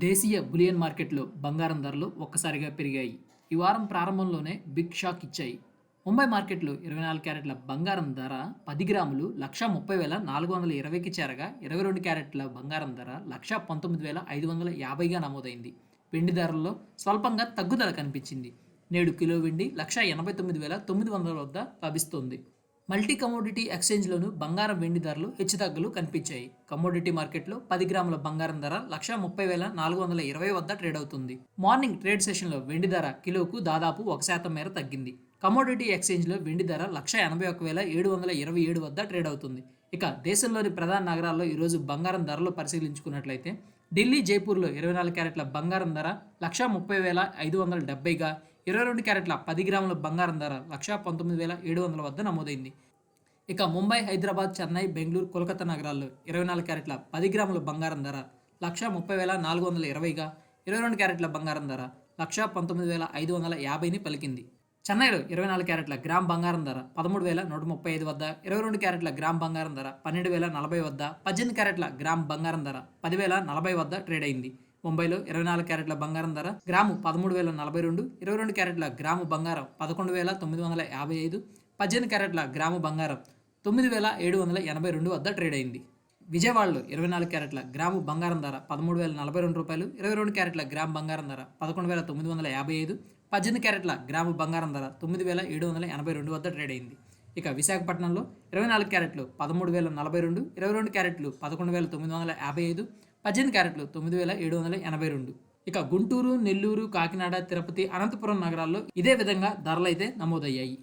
దేశీయ బులియన్ మార్కెట్లో బంగారం ధరలు ఒక్కసారిగా పెరిగాయి. ఈ వారం ప్రారంభంలోనే బిగ్ షాక్ ఇచ్చాయి. ముంబై మార్కెట్లో 24 క్యారెట్ల బంగారం ధర 10 గ్రాములు 1,30,420కి చేరగా 22 క్యారెట్ల బంగారం ధర 1,19,550గా నమోదైంది. వెండి ధరల్లో స్వల్పంగా తగ్గుదల కనిపించింది. నేడు కిలో వెండి 1,89,900 వద్ద లభిస్తోంది. మల్టీ కమోడిటీ ఎక్స్చేంజ్లోనూ బంగారం వెండి ధరలు హెచ్చుతగ్గులు కనిపించాయి. కమోడిటీ మార్కెట్లో 10 గ్రాముల బంగారం ధర 1,30,420 వద్ద ట్రేడ్ అవుతుంది. మార్నింగ్ ట్రేడ్ సెషన్లో వెండి ధర కిలోకు దాదాపు 1% మేర తగ్గింది. కమోడిటీ ఎక్స్చేంజ్లో వెండి ధర 181,727 వద్ద ట్రేడ్ అవుతుంది. ఇక దేశంలోని ప్రధాన నగరాల్లో ఈరోజు బంగారం ధరలు పరిశీలించుకున్నట్లయితే ఢిల్లీ, జైపూర్లో 24 క్యారెట్ల బంగారం ధర 130,570గా, 22 క్యారెట్ల 10 గ్రాముల బంగారం ధర 19,700 వద్ద నమోదైంది. ఇక ముంబై, హైదరాబాద్, చెన్నై, బెంగళూరు, కోల్కతా నగరాల్లో 24 క్యారెట్ల 10 గ్రాముల బంగారం ధర 130,420గా, 22 క్యారెట్ల బంగారం ధర 19,550ని పలికింది. చెన్నైలో 24 క్యారెట్ల గ్రామ్ బంగారం ధర 13,135 వద్ద, 22 క్యారెట్ల గ్రామ్ బంగారం ధర 12,040 వద్ద, 18 క్యారెట్ల గ్రామ్ బంగారం ధర 10,040 వద్ద ట్రేడ్ అయింది. ముంబైలో 24 క్యారెట్ల బంగారం ధర గ్రాము 13,042, 22 క్యారెట్ల గ్రాము బంగారం 11,955, 18 క్యారెట్ల గ్రాము బంగారం 9,782 వద్ద ట్రేడ్ అయింది. విజయవాడలో 24 క్యారెట్ల గ్రాము బంగారం ధర 13,042 రూపాయలు, 22 క్యారెట్ల గ్రామ్ బంగారం ధర 11,955, 18 క్యారెట్ల గ్రాము బంగారం ధర 9,782 వద్ద ట్రేడ్ అయింది. ఇక విశాఖపట్నంలో 24 క్యారెట్లు 13,042, 22 క్యారెట్లు 11,955, 18 క్యారెట్లు 9,782. ఇక గుంటూరు, నెల్లూరు, కాకినాడ, తిరుపతి, అనంతపురం నగరాల్లో ఇదే విధంగా ధరలైతే నమోదయ్యాయి.